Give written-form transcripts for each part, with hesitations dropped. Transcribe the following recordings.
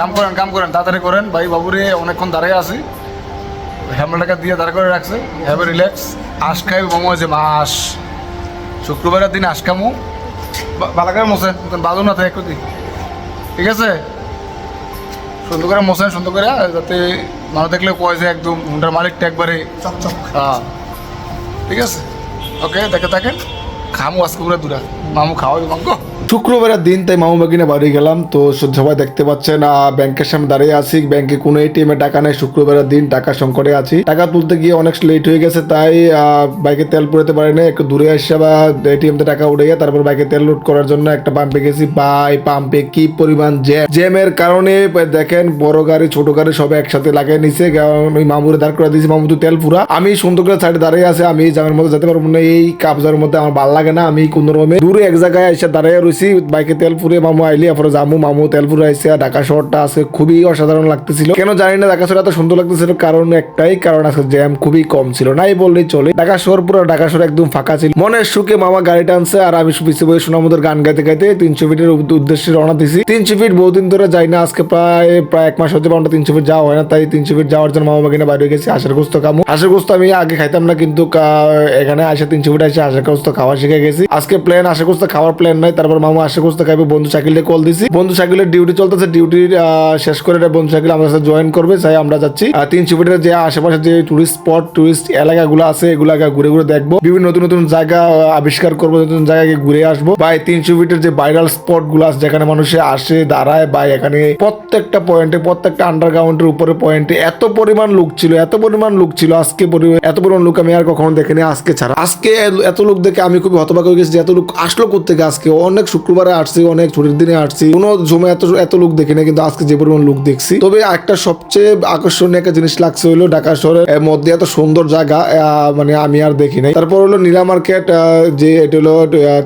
কাম করেন তাড়াতাড়ি করেন ভাই বাবুরে অনেকক্ষণ দাঁড়িয়ে আছি হ্যামলাটাকে দিয়ে দাঁড় করে রাখছে হ্যাভ রিল্যাক্স আশ খাই মোমো হয়েছে মাস শুক্রবারের দিন আশ খামু ভালো করে মোসেন বাজু না থাকে একটু ঠিক আছে সুন্দর করে মোসেন সুন্দর করে যাতে মানুষ দেখলে কয় যে একদম হুন্ডার মালিকটা একবারে চকচক। হ্যাঁ ঠিক আছে ওকে দেখে থাকেন খামু আজকে পুরো দূরা মামু খাওয়াই মাংস শুক্রবারের দিন তাই মামু বাগিনে বাড়ি গেলাম তো সবাই দেখতে পাচ্ছেন ব্যাংকের সামনে দাঁড়িয়ে আছি ব্যাংকে কোনো এটিএম এ টাকা নেই শুক্রবারের দিন টাকা সংকটে আছি টাকা তুলতে গিয়ে অনেক লেট হয়ে গেছে তাই বাইকে তেল পুরাতে পারিনি একটু দূরে আসছে বা এটিএম তে টাকা উঠে গিয়ে তারপর বাইকে তেল লোড করার জন্য একটা পাম্পে গেছি বাই পাম্পে কি পরিমাণ জ্যামের কারণে দেখেন বড় গাড়ি ছোট গাড়ি সব একসাথে লাগিয়ে নিছে ওই মামুরে দাঁড় করে দিয়েছি মামু তো তেল পুরা আমি সুন্দর করে সাইডে দাঁড়িয়ে আছে আমি জ্যামের মধ্যে যেতে পারবো না এই কাবজার মধ্যে আমার ভালো লাগে না আমি কোন রকমে দূরে এক জায়গায় এসে দাঁড়িয়ে রয়েছি বাইকে তেল পুরে মামু আইলি এরপরে যাবো মামু তেল পুরে আইসে ঢাকা শহরটা আছে খুবই অসাধারণ লাগতেছিল কেন জানি না ঢাকা শহর এত সুন্দর লাগতেছিল কারণ একটাই কারণ আছে জ্যাম খুবই কম ছিল নাই বললেই চলে ঢাকা শহর পুরো ঢাকা শহর একদম ফাঁকা ছিল মনের সুখে মামা গাড়িটা আনছে আর আমি পিছিয়ে বসে সোনামুদের গান গাইতে গাইতে 300 ফিটের উদ্দেশ্যে রওনা দিছি 300 ফিট বহুদিন ধরে যাই না আজকে প্রায় 1 মাস হচ্ছে 300 ফিট যাওয়া হয় না তাই 300 ফিট যাওয়ার জন্য মামা বাগিনে বাইরে গেছি আশার গোস্ত কামু আশার গোস্ত আমি আগে খাইতাম না কিন্তু এখানে আসে 300 ফিট এসে আশার গোস্ত খাওয়া শিখে গেছি আজকে প্ল্যান আশার গোস্ত খাওয়ার প্ল্যান নাই তারপর মামা আশার গোস্ত খাইবে বন্ধু সাইকেলে কল দিছি বন্ধু সাইকেলের ডিউটি চলতেছে ডিউটি শেষ করে বন্ধু সাইকেল আমাদের সাথে জয়েন করবে তাই আমরা যাচ্ছি 300 ফিটের যে আশেপাশে যে টুরিস্ট স্পট টুরিস্ট এলাকাগুলো আছে এগুলো ঘুরে ঘুরে দেখবো বিভিন্ন নতুন নতুন জায়গা আবিষ্কার করবো নতুন জায়গায় ঘুরে আসবো বা 300 ফিটের যে ভাইরাল স্পট গুলো আছে যেখানে মানুষে আসে দাঁড়ায় বা এখানে প্রত্যেকটা পয়েন্টে প্রত্যেকটা আন্ডারগ্রাউন্ডের উপরে পয়েন্টে এত পরিমাণ লোক ছিল আজকে এত পরিমাণ লোক আমি আর কখনো দেখিনি আজকে ছাড়া আজকে এত লোক দেখে আমি খুবই হতবাক হয়ে গেছি যে এত লোক আসলো কোত্থেকে আজকে অনেক শুক্রবারে আসছি অনেক ছুটির দিনে আসছি কোনো জমে এত লোক দেখি না কিন্তু আজকে যে পরিমাণ লোক দেখছি তবে একটা সবচেয়ে আকর্ষণীয় একটা জিনিস লাগছে হলো ঢাকা শহরের মধ্যে এত সুন্দর জায়গা মানে আমি আর দেখি নাই তারপর হলো নীলা মার্কেট যে এটা হলো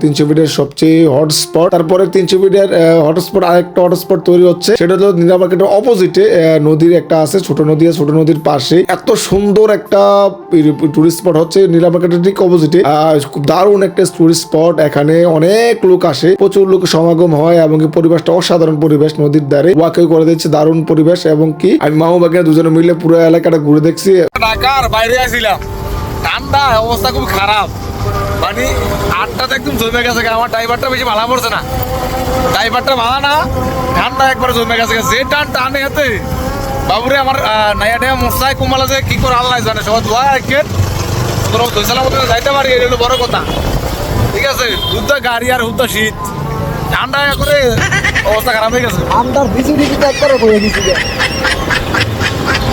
300 ফিটের সবচেয়ে হটস্পট তারপরে 300 ফিটের হটস্পট আরেকটা হটস্পট তৈরি হচ্ছে সেটা হলো নীলা মার্কেটের অপোজিটে নদীর একটা আছে ছোট নদী ছোট নদীর পাশে এত সুন্দর একটা টুরিস্ট স্পট হচ্ছে নীলা মার্কেটের ঠিক অপোজিটে খুব দারুণ একটা টুরিস্ট স্পট এখানে অনেক লোক আসে প্রচুর লোক সমাগম হয় এবং পরিবেশটা অসাধারণ পরিবেশ নদীর ধারে ওয়াকেও করে দিচ্ছে দারুণ পরিবেশ এবং কি আমি মামু বাগিনা দুজনে মিলে পুরো এলাকাটা ঘুরে দেখছি ঢাকার বাইরে আসছিলাম ঠান্ডা অবস্থা খুব খারাপ মানে আটটাতে একদম জমে গেছে আমার ড্রাইভারটা বেশি ভালো পড়ছে না ড্রাইভারটা ভালো না ঠান্ডা একবারে জমে গেছে যে টানে হাতে বাবুরে আমার নাইয়া মশাই কুমালা যে কি করে আল্লাহ জানে সবাই দোয়া একদিন দৈসালার মতো যাইতে পারি এটা হলো বড় কথা ঠিক আছে হুদ্দা গাড়ি আর হুদ্দা শীত ঠান্ডা করে অবস্থা খারাপ হয়ে গেছে আমরা বিজুলি একবারে বয়ে দিছি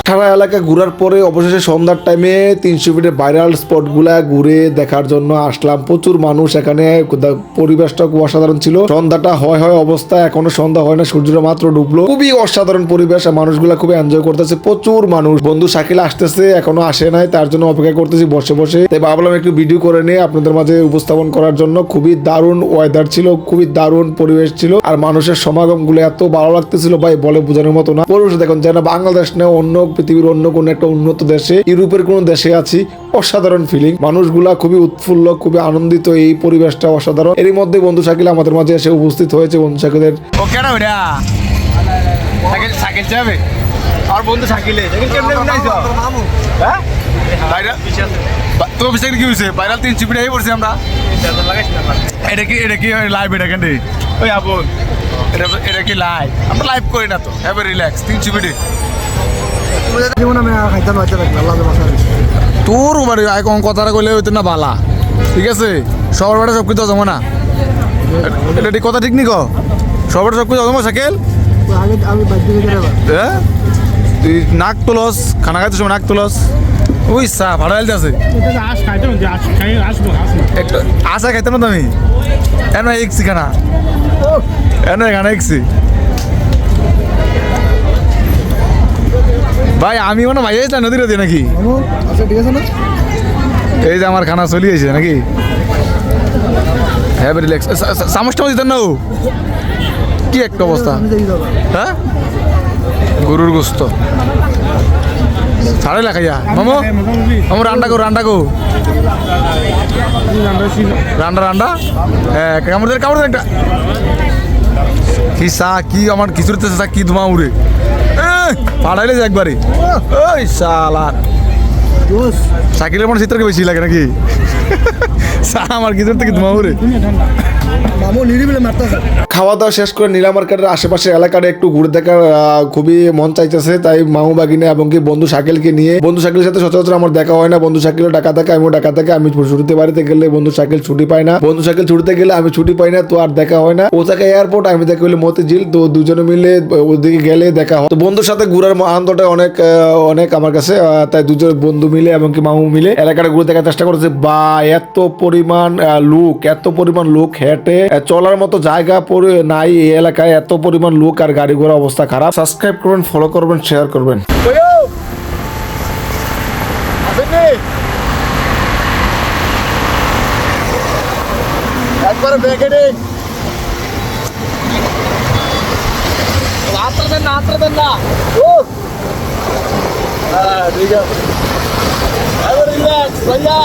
সারা এলাকা ঘুরার পরে অবশেষে সন্ধ্যার টাইমে 300 ফিটের ভাইরাল স্পট গুলা ঘুরে দেখার জন্য আসলাম প্রচুর মানুষ এখানে পরিবেশটা খুব অসাধারণ ছিল সন্ধ্যাটা হয় অবস্থা এখনো সন্ধ্যা হয় না সূর্যটা মাত্র ডুবলো খুবই অসাধারণ পরিবেশ মানুষগুলা খুবই এনজয় করতেছে প্রচুর মানুষ বন্ধু সাইকেল আসতেছে এখনো আসে নাই তার জন্য অপেক্ষা করতেছি বসে বসে তাই ভাবলাম একটু ভিডিও করে নিয়ে আপনাদের মাঝে উপস্থাপন করার জন্য খুবই দারুণ ওয়েদার ছিল খুবই দারুণ পরিবেশ ছিল আর মানুষের সমাগম গুলো এত ভালো লাগতেছিল ভাই বলে বোঝানোর মতো না পরিবেশ দেখুন যেন বাংলাদেশ না অন্য পৃথিবীর অন্য কোন একটা উন্নত দেশে ইউরোপের কোন দেশে আছি অসাধারণ ফিলিং মানুষগুলা খুবই উৎফুল্ল খুবই আনন্দিত এই পরিবেশটা অসাধারণ এরই মধ্যে বন্ধু সাইকেল আমাদের মাঝে এসে উপস্থিত হয়েছে বন্ধু সাইকেলের ও কেন ওটা সাইকেল যাবে আর বন্ধু সাইকেলে কেমনে উঠাইছো মামু হ্যাঁ ভাইরাল তো বিশেষ কি হয়েছে ভাইরাল 300 ফিট পড়ছি আমরা এটা কি লাইভ এটা কেন ওই আপন এটা কি লাইভ আমরা লাইভ করি না তো হ্যাভ রিল্যাক্স 300 ফিটে জীবন আমি খাইতাম হয়তো আল্লাহ তোর বাড়ি এখন কথাটা কইলে হইতো না বালা ঠিক আছে সবার বাড়ি সব কিছু জমা না এটা ঠিক কথা ঠিক নি কো সবার সব কিছু জমা সাইকেল আমি বাইক থেকে হ্যাঁ তুই নাক তুলস খানা খাইতে সময় নাক তুলস ওই চা ভাড়া আলতে আছে একটু আশা খাইতাম না তুমি এন একছি খানা খানা একছি ভাই আমি মানে ভাই না নদী নদী নাকি আচ্ছা ঠিক আছে না এই যে আমার খানা চলি আছে নাকি হ্যাভ রিল্যাক্স চামচটা দিতেন না কি একটা অবস্থা হ্যাঁ গরুর গোস্ত ছাড়ে লেখাইয়া মামু মামু রান্না গো রান্না হ্যাঁ কামড় একটা কি চা কি আমার খিচুড়িতে চা কি ধোঁয়া উড়ে পাড়াইলে যে একবারে ওই শালা সাইকেলের মনে চিত্রকে বেশি লাগে নাকি চা আমার খিচুড়ি থেকে ধোঁয়া উড়ে মামু নিরিবিলে মারতেছে। খাওয়া দাওয়া শেষ করে নীলা মার্কেটের আশেপাশে এলাকাটা একটু ঘুরে দেখার খুবই মন চাইতেছে, তাই মামু বাগিনে এবং কি বন্ধু শাকিলকে নিয়ে, বন্ধু শাকিলের সাথে সচরাচর আমার দেখা হয় না, বন্ধু শাকিলও ঢাকা থাকে আমিও ঢাকা থাকে, আমি ছুটিতে বাড়িতে গেলে বন্ধু শাকিল ছুটি পায় না, বন্ধু শাকিল ছুটিতে গেলে আমি ছুটি পাই না, তো আর দেখা হয় না। ও থাকে এয়ারপোর্ট, আমি দেখি হলে মতিঝিল, তো দুজনে মিলে ওদিকে গেলে দেখা হয়। তো বন্ধুর সাথে ঘুরার আনন্দটা অনেক অনেক আমার কাছে, তাই দুজন বন্ধু মিলে এবং কি মামু মিলে এলাকাটা ঘুরে দেখার চেষ্টা করেছে। বা এত পরিমাণ লোক হেঁটে চলার মতো জায়গা পড়ে নাই এই এলাকায়, এত পরিমাণ লোক আর গাড়ি ঘোড়া অবস্থা খারাপ। সাবস্ক্রাইব করবেন, ফলো করবেন, শেয়ার করবেন। একবার ব্যাকেটে আত্রা দেন না ঠিক আছে রিল্যাক্স ভাইয়া।